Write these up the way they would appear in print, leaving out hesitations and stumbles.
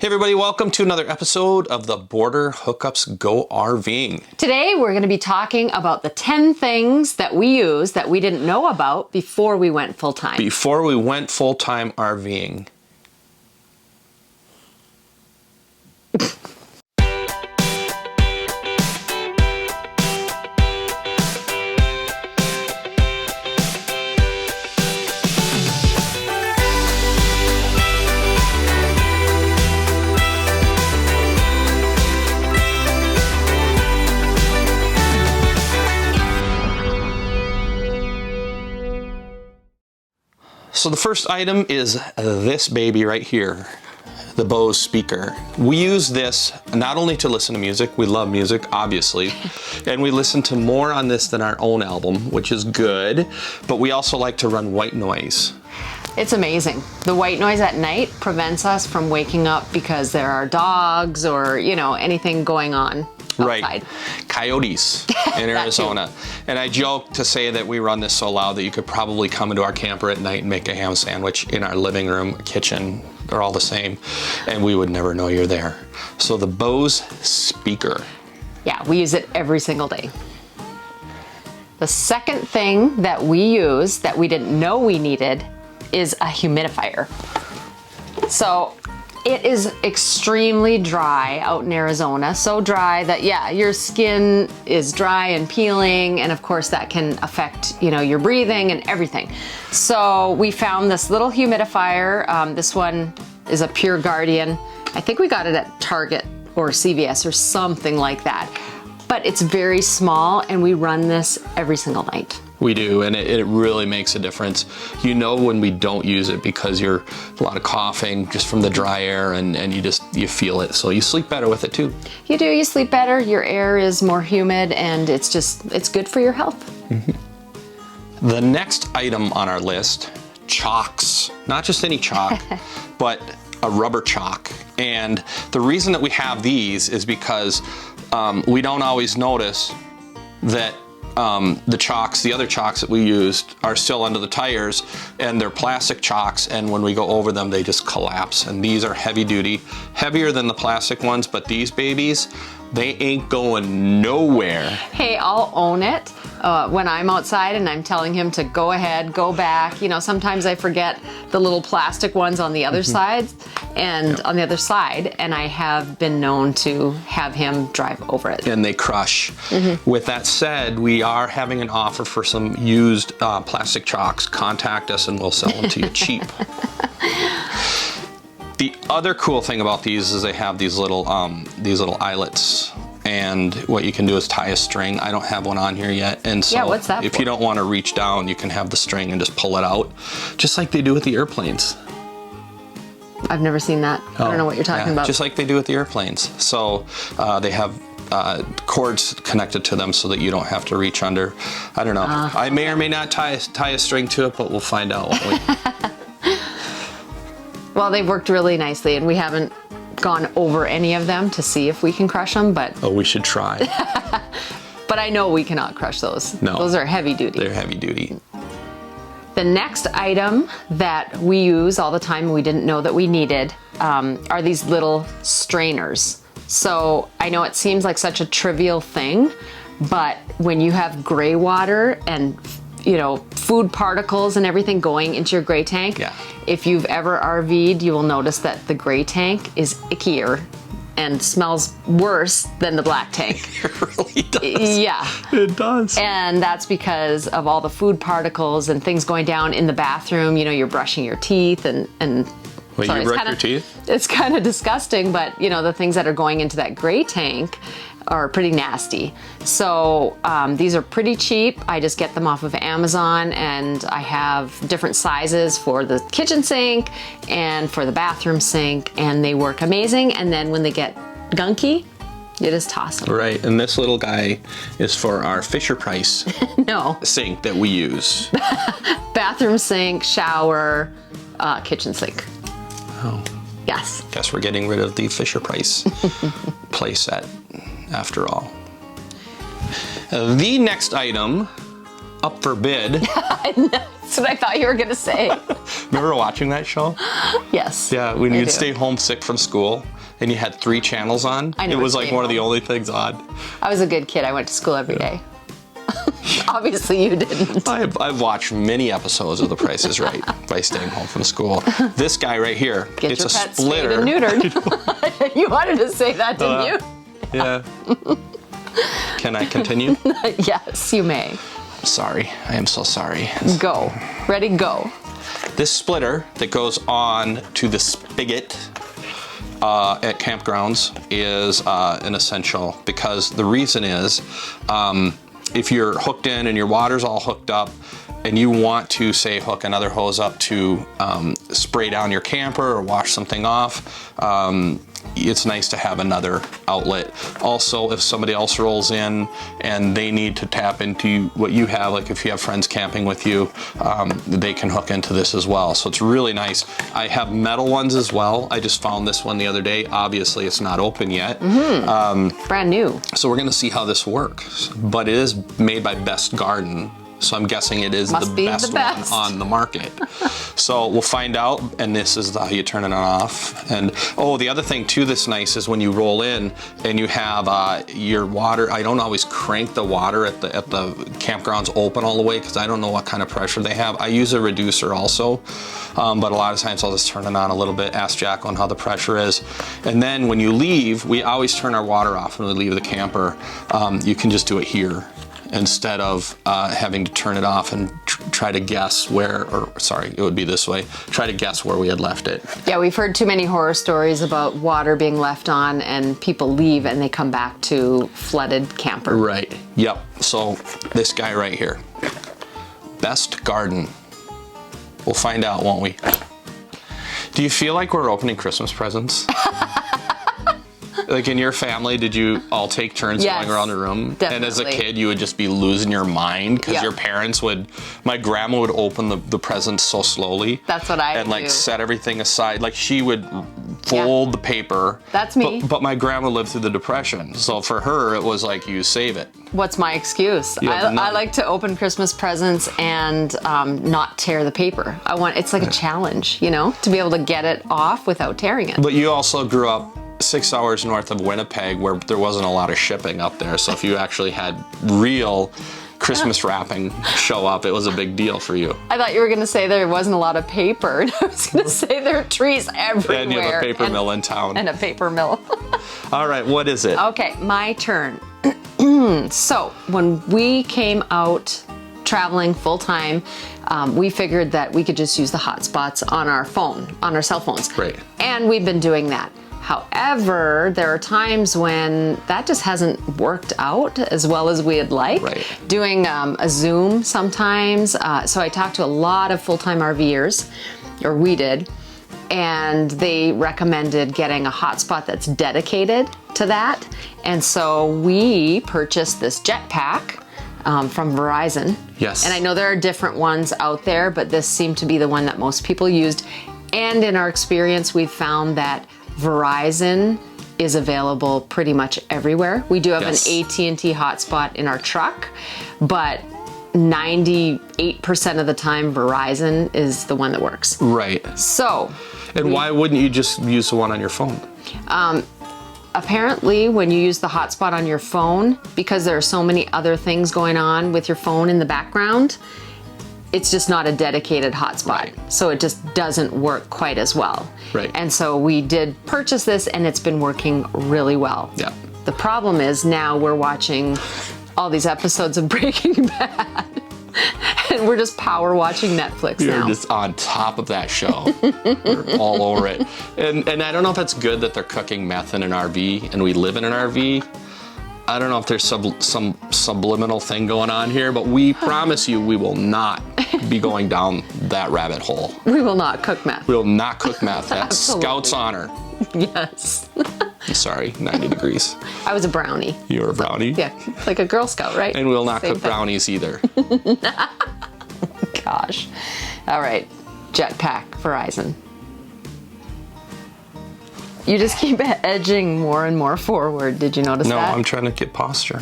Hey everybody, welcome to another episode of the Border Hookups Go RVing. Today we're going to be talking about the 10 things that we use that we didn't know about before we went full-time. Before we went full-time RVing. So the first item is this baby right here, the Bose speaker. We use this not only to listen to music, we love music, obviously, and we listen to more on this than our own album, which is good, but we also like to run white noise. It's amazing. The white noise at night prevents us from waking up because there are dogs or, you know, anything going on outside. Right. Coyotes in Arizona. And I joke to say that we run this so loud that you could probably come into our camper at night and make a ham sandwich in our living room, kitchen. They're all the same. And we would never know you're there. So the Bose speaker. Yeah, we use it every single day. The second thing that we use that we didn't know we needed is a humidifier. So it is extremely dry out in Arizona, so dry that, yeah, your skin is dry and peeling, and of course that can affect, you know, your breathing and everything. So we found this little humidifier. This one is a Pure Guardian. I think we got it at Target or CVS or something like that. But it's very small, and we run this every single night. We do, and it really makes a difference. You know when we don't use it because you're a lot of coughing just from the dry air, and you feel it. So you sleep better with it too. You do, you sleep better, your air is more humid, and it's good for your health. Mm-hmm. The next item on our list, Chocks. Not just any chalk, but a rubber chalk. And the reason that we have these is because we don't always notice that the other chalks that we used are still under the tires, and they're plastic chalks, and when we go over them they just collapse. And these are heavy duty, heavier than the plastic ones, but these babies, they ain't going nowhere. Hey, I'll own it when I'm outside and I'm telling him to go ahead, go back. You know, sometimes I forget the little plastic ones on the other sides and on the other side, and I have been known to have him drive over it. And they crush. With that said, we are having an offer for some used plastic chalks. Contact us and we'll sell them to you cheap. The other cool thing about these is they have these little eyelets, and what you can do is tie a string. I don't have one on here yet, and so yeah, what's that if for? you don't want to reach down, you can have the string and just pull it out, just like they do with the airplanes. I've never seen that. I don't know what you're talking about. Just like they do with the airplanes. So they have cords connected to them so that you don't have to reach under. I don't know. I may or may not tie a string to it, but we'll find out. Well, they've worked really nicely, and we haven't gone over any of them to see if we can crush them, but... Oh, we should try. But I know we cannot crush those. No. Those are heavy duty. They're heavy duty. The next item that we use all the time and we didn't know that we needed are these little strainers. So I know it seems like such a trivial thing, but when you have gray water and, you know, food particles and everything going into your gray tank, if you've ever RV'd, you will notice that the gray tank is ickier and smells worse than the black tank. It really does. Yeah. It does. And that's because of all the food particles and things going down in the bathroom. You know, you're brushing your teeth and Wait, sorry, you brush your teeth? It's kind of disgusting, but you know, the things that are going into that gray tank are pretty nasty. So these are pretty cheap. I just get them off of Amazon, and I have different sizes for the kitchen sink and for the bathroom sink, and they work amazing. And then when they get gunky, you just toss them. Right, and this little guy is for our Fisher Price sink that we use. Bathroom sink, shower, kitchen sink. Oh. Yes. Guess we're getting rid of the Fisher Price playset after all. The next item up for bid. That's what I thought you were going to say. Remember watching that show? Yes. Yeah, when I you'd do. stay homesick from school and you had 3 channels on. I It never was like stayed one of the home. only things on. I was a good kid. I went to school every day. Obviously you didn't. I've watched many episodes of The Price is Right by staying home from school. This guy right here, Get it's your a pet splitter. spayed and neutered. You wanted to say that, didn't you? Yeah. Can I continue? Yes, you may. Sorry, I am so sorry. Go. Ready, go. This splitter that goes on to the spigot at campgrounds is an essential, because the reason is if you're hooked in and your water's all hooked up and you want to, say, hook another hose up to spray down your camper or wash something off, it's nice to have another outlet. Also, if somebody else rolls in and they need to tap into what you have, like if you have friends camping with you, they can hook into this as well. So it's really nice. I have metal ones as well. I just found this one the other day. Obviously, it's not open yet. Brand new. So we're gonna see how this works. But it is made by Best Garden. So I'm guessing it is Must the be best, the best one on the market. So we'll find out, and this is how you turn it off. And oh, the other thing too that's nice is when you roll in and you have your water. I don't always crank the water at the campgrounds open all the way, because I don't know what kind of pressure they have. I use a reducer also, but a lot of times I'll just turn it on a little bit, ask Jacqueline how the pressure is. And then when you leave, we always turn our water off when we leave the camper. You can just do it here, instead of having to turn it off and try to guess where, or sorry, it would be this way, try to guess where we had left it. Yeah, we've heard too many horror stories about water being left on and people leave and they come back to flooded camper. Right, yep. So this guy right here, Best Garden. We'll find out, won't we? Do you feel like we're opening Christmas presents? Like in your family, did you all take turns Yes, going around the room? definitely. And as a kid, you would just be losing your mind because Yeah. your parents would, my grandma would open the presents so slowly. That's what I And like do. set everything aside. Like she would fold the paper. That's me. But my grandma lived through the Depression. So for her, it was like, you save it. What's my excuse? You have I none. like to open Christmas presents and not tear the paper. It's like a challenge, you know, to be able to get it off without tearing it. But you also grew up 6 hours north of Winnipeg, where there wasn't a lot of shipping up there. So if you actually had real Christmas wrapping show up, it was a big deal for you. I thought you were going to say there wasn't a lot of paper. And I was going to say there are trees everywhere. And you have a paper mill in town. And a paper mill. All right, what is it? Okay, my turn. So when we came out traveling full time, we figured that we could just use the hotspots on our phone, on our cell phones. Right. And we've been doing that. However, there are times when that just hasn't worked out as well as we'd like. Right. Doing a Zoom sometimes. So I talked to a lot of full-time RVers, or we did, and they recommended getting a hotspot that's dedicated to that. And so we purchased this JetPack from Verizon. Yes. And I know there are different ones out there, but this seemed to be the one that most people used. And in our experience, we've found that Verizon is available pretty much everywhere. We do have Yes. an AT&T hotspot in our truck, but 98% of the time, Verizon is the one that works. Right. So, And why wouldn't you just use the one on your phone? apparently when you use the hotspot on your phone, because there are so many other things going on with your phone in the background, it's just not a dedicated hotspot. Right. So it just doesn't work quite as well. Right. And so we did purchase this and it's been working really well. Yeah. The problem is now we're watching all these episodes of Breaking Bad and we're just power watching Netflix You're now. just on top of that show. We're all over it. And I don't know if it's good that they're cooking meth in an RV and we live in an RV. I don't know if there's some subliminal thing going on here, but we promise you we will not be going down that rabbit hole. We will not cook meth. We will not cook meth. That's Absolutely. Scout's honor. Yes. Sorry, 90 degrees. I was a brownie. You're a brownie. Yeah, like a Girl Scout, right? And we'll not Same cook thing. brownies either. Gosh. All right, JetPack, Verizon. You just keep edging more and more forward. Did you notice No, that? I'm trying to get posture.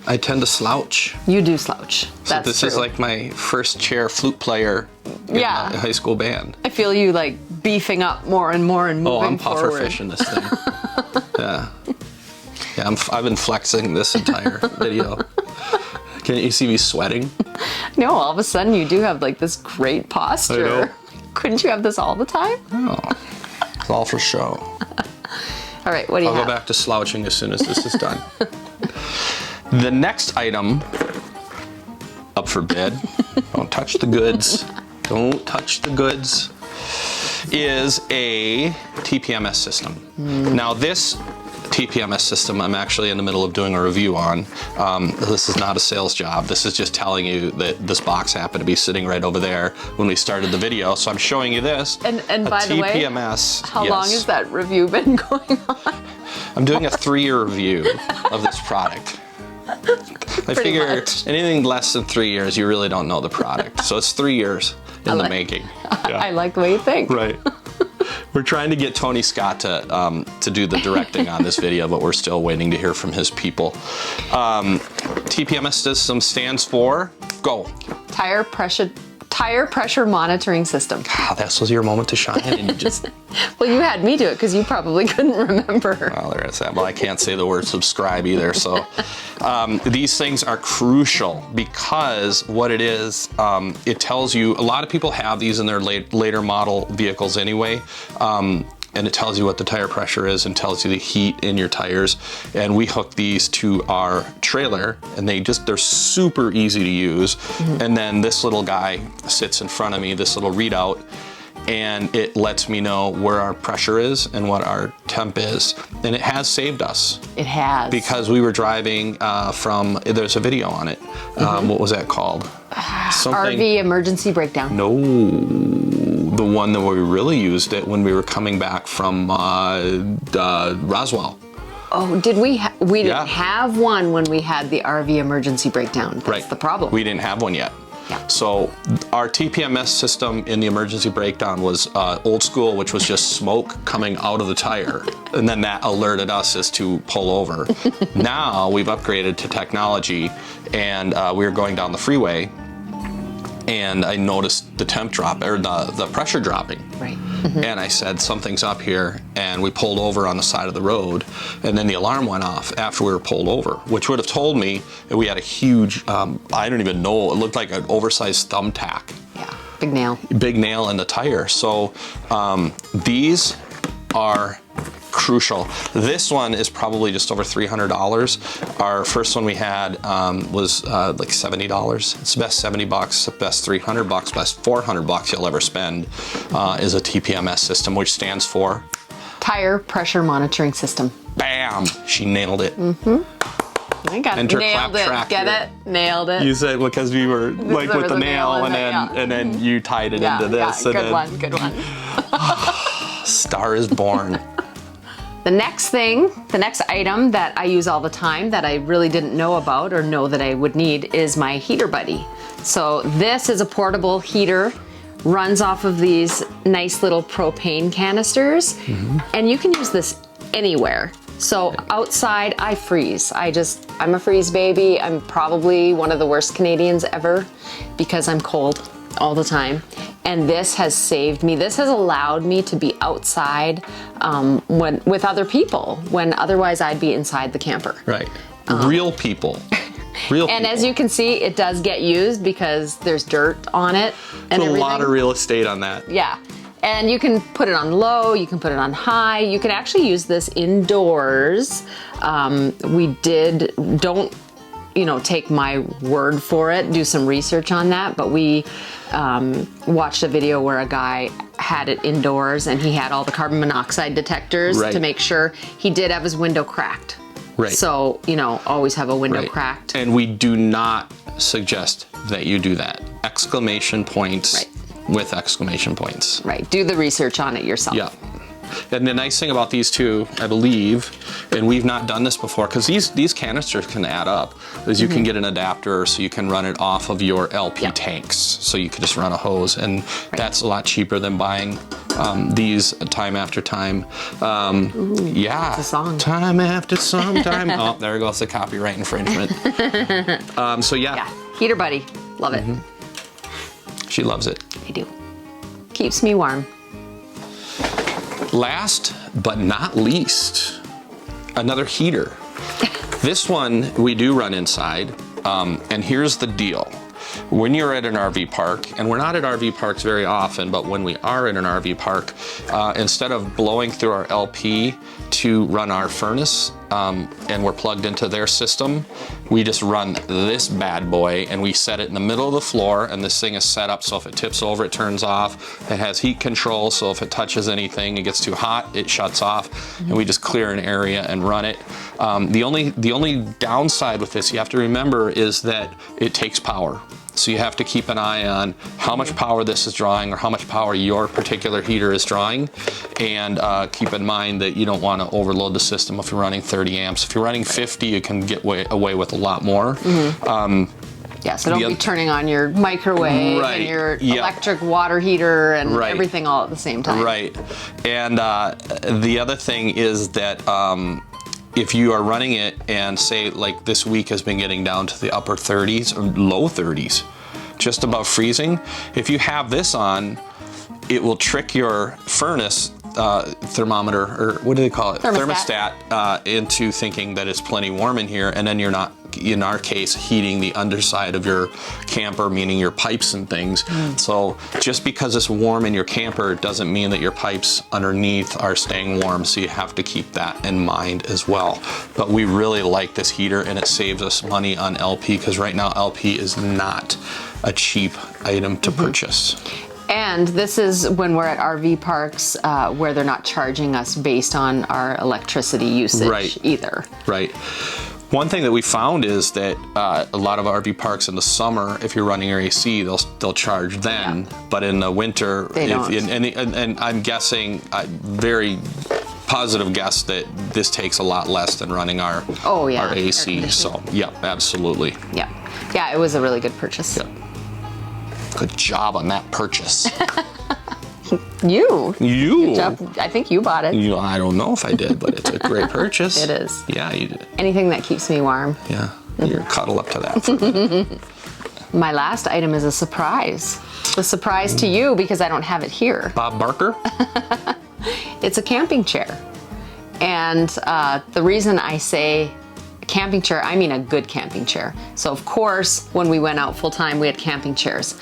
I tend to slouch. You do slouch. So this is like my first chair flute player in Yeah. my high school band. I feel you like beefing up more and more and moving Oh, I'm puffer forward. fishing this thing. Yeah. Yeah, I've been flexing this entire video. Can you see me sweating? No, all of a sudden you do have like this great posture. I know. Couldn't you have this all the time? Oh, it's all for show. All right, what do you I'll have? go back to slouching as soon as this is done. The next item up for bid, don't touch the goods, don't touch the goods, is a TPMS system. Now this TPMS system I'm actually in the middle of doing a review on. This is not a sales job. This is just telling you that this box happened to be sitting right over there when we started the video. So I'm showing you this. And by the way, TPMS. how long has that review been going on? I'm doing a 3-year review of this product. I figure much. anything less than 3 years, you really don't know the product. So it's 3 years in the making. Yeah. I like the way you think. Right. We're trying to get Tony Scott to do the directing on this video, but we're still waiting to hear from his people. TPMS system stands for go. Tire pressure monitoring system. Ah, this was your moment to shine, and you just. Well, you had me do it because you probably couldn't remember. Well, there is that. Well, I can't say the word subscribe either. So these things are crucial because what it is, it tells you, a lot of people have these in their later model vehicles anyway. And it tells you what the tire pressure is and tells you the heat in your tires. And we hook these to our trailer and they're super easy to use. And then this little guy sits in front of me, this little readout, and it lets me know where our pressure is and what our temp is. And it has saved us. It has. Because we were driving there's a video on it. What was that called? Something. RV emergency breakdown. No, the one that we really used it when we were coming back from Roswell. Oh, did we? We didn't Yeah. have one when we had the RV emergency breakdown. That's Right. the problem. We didn't have one yet. Yeah. So our TPMS system in the emergency breakdown was old school, which was just smoke coming out of the tire. And then that alerted us as to pull over. Now we've upgraded to technology and we were going down the freeway and I noticed the temp drop, or the pressure dropping. Right. And I said, something's up here, and we pulled over on the side of the road, and then the alarm went off after we were pulled over, which would have told me that we had a huge, I don't even know, it looked like an oversized thumbtack. Yeah. Big nail. Big nail in the tire. So these are crucial. This one is probably just over $300. Our first one we had was like $70. It's the best $70, the best $300, best $400 you'll ever spend is a TPMS system, which stands for Tire pressure monitoring system. BAM! She nailed it. I got it. Enter Nailed clap it. track Get here. it? Nailed it. You said because we were like there with was the a nail, nail in and then you tied it yeah, into this. yeah. And Good then one. Good one. Star is born. The next item that I use all the time that I really didn't know about or know that I would need is my heater buddy. So this is a portable heater, runs off of these nice little propane canisters, and you can use this anywhere. So outside, I freeze. I'm a freeze baby. I'm probably one of the worst Canadians ever because I'm cold all the time. And this has saved me. This has allowed me to be outside with other people when otherwise I'd be inside the camper. Right. Real people. Real And people. as you can see, it does get used because there's dirt on it and There's a everything. lot of real estate on that. Yeah. And you can put it on low, you can put it on high. You can actually use this indoors. Don't take my word for it, do some research on that, but we watched a video where a guy had it indoors and he had all the carbon monoxide detectors Right. to make sure. He did have his window cracked. Right. So, always have a window Right. cracked. And we do not suggest that you do that. Exclamation points Right. with exclamation points. Right, do the research on it yourself. Yeah. And the nice thing about these two, I believe, and we've not done this before, because these canisters can add up, is you can get an adapter so you can run it off of your LP tanks. So you can just run a hose, and that's a lot cheaper than buying these time after time. Yeah, it's a song. Time after some time. Oh, there goes the copyright infringement. So Yeah, heater buddy, love it. She loves it. I do. Keeps me warm. Last but not least, another heater. This one we do run inside, and here's the deal. When you're at an RV park, and we're not at RV parks very often, but when we are in an RV park, instead of blowing through our LP to run our furnace, and we're plugged into their system, we just run this bad boy and we set it in the middle of the floor, and this thing is set up so if it tips over, it turns off. It has heat control, so if it touches anything, it gets too hot, it shuts off, and we just clear an area and run it. The only downside with this, you have to remember, is that it takes power. So you have to keep an eye on how much power this is drawing or how much power your particular heater is drawing, and keep in mind that you don't want to overload the system if you're running 30 amps. If you're running 50, you can get away with a lot more. Yeah, so don't be turning on your microwave and your electric water heater and everything all at the same time. Right. And the other thing is that if you are running it and say like this week has been getting down to the upper 30s or low 30s, just above freezing, if you have this on, it will trick your furnace thermometer, or what do they call it? Thermostat, into thinking that it's plenty warm in here, and then you're not, in our case, heating the underside of your camper, meaning your pipes and things. So just because it's warm in your camper doesn't mean that your pipes underneath are staying warm, so you have to keep that in mind as well. But we really like this heater, and it saves us money on LP, because right now LP is not a cheap item to purchase. And this is when we're at RV parks where they're not charging us based on our electricity usage either. Right. One thing that we found is that a lot of RV parks in the summer, if you're running your AC, they'll charge then, but in the winter, they don't. And I'm guessing, very positive guess that this takes a lot less than running our AC. So yeah, absolutely. Yeah, yeah, it was a really good purchase. Yeah. Good job on that purchase. You. Good job. I think you bought it. I don't know if I did, but it's a great purchase. It is. Yeah, you did. Anything that keeps me warm. Yeah, you're cuddle up to that. My last item is a surprise. The surprise to you, because I don't have it here. Bob Barker? It's a camping chair. And the reason I say camping chair, I mean a good camping chair. So of course, when we went out full time, we had camping chairs.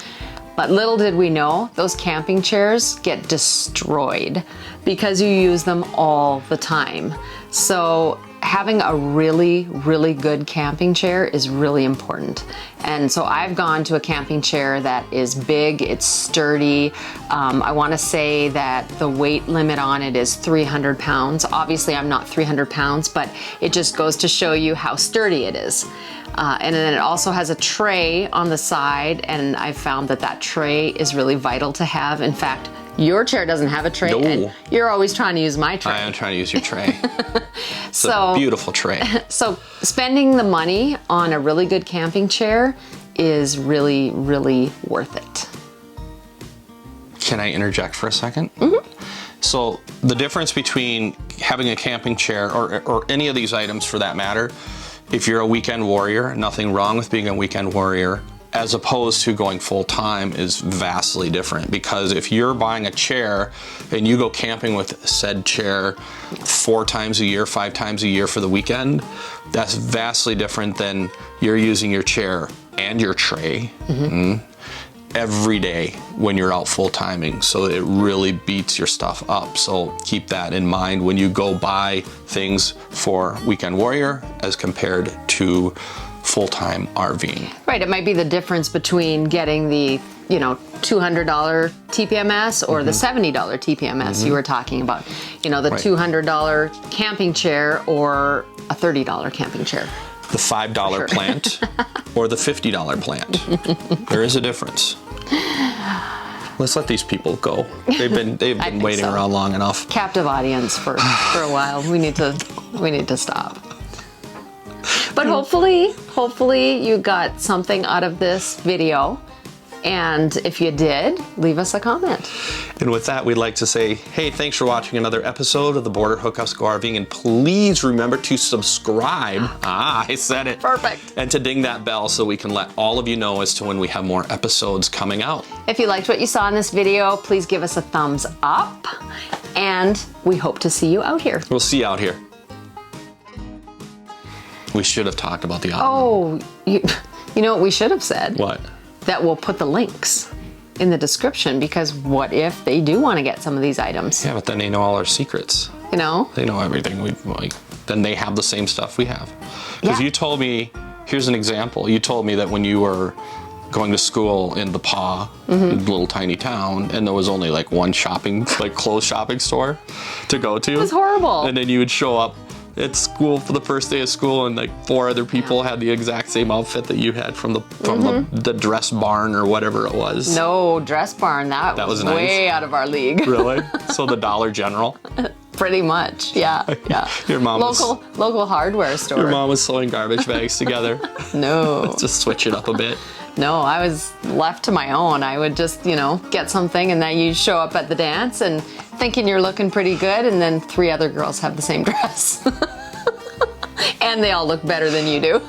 But little did we know, those camping chairs get destroyed because you use them all the time. So having a really, really good camping chair is really important. And so I've gone to a camping chair that is big, it's sturdy. I wanna say that the weight limit on it is 300 pounds. Obviously I'm not 300 pounds, but it just goes to show you how sturdy it is. And then it also has a tray on the side, and I found that that tray is really vital to have. In fact, your chair doesn't have a tray, and you're always trying to use my tray. I am trying to use your tray. It's a beautiful tray. So spending the money on a really good camping chair is really, really worth it. Can I interject for a second? So the difference between having a camping chair or any of these items for that matter, if you're a weekend warrior, nothing wrong with being a weekend warrior, as opposed to going full time, is vastly different. Because if you're buying a chair and you go camping with said chair 4 times a year, 5 times a year for the weekend, that's vastly different than you're using your chair and your tray every day when you're out full timing. So it really beats your stuff up. So keep that in mind when you go buy things for weekend warrior as compared to full-time RVing. Right, it might be the difference between getting the, $200 TPMS or the $70 TPMS you were talking about. The $200 camping chair or a $30 camping chair. The $5 plant or the $50 plant. There is a difference. Let's let these people go. They've been waiting around long enough. Captive audience for a while. We need to stop. But hopefully you got something out of this video. And if you did, leave us a comment. And with that, we'd like to say, hey, thanks for watching another episode of the Border Hookups Go RVing, and please remember to subscribe. I said it. Perfect. And to ding that bell so we can let all of you know as to when we have more episodes coming out. If you liked what you saw in this video, please give us a thumbs up, and we hope to see you out here. We'll see you out here. We should have talked about the Oh, you know what we should have said? What? That we'll put the links in the description, because what if they do want to get some of these items? Yeah, but then they know all our secrets. You know? They know everything. Then they have the same stuff we have. Because Yeah. you told me, here's an example. You told me that when you were going to school in the Paw, little tiny town, and there was only like one clothes shopping store to go to. It was horrible. And then you would show up at school for the first day of school, and like 4 other people had the exact same outfit that you had from the dress barn or whatever it was. No, Dress Barn, that was nice. way out of our league. Really? So the Dollar General? Pretty much, yeah. Your mom local hardware store. Your mom was sewing garbage bags together. No. Just switch it up a bit. No, I was left to my own. I would just, get something, and then you show up at the dance and thinking you're looking pretty good, and then 3 other girls have the same dress. And they all look better than you do.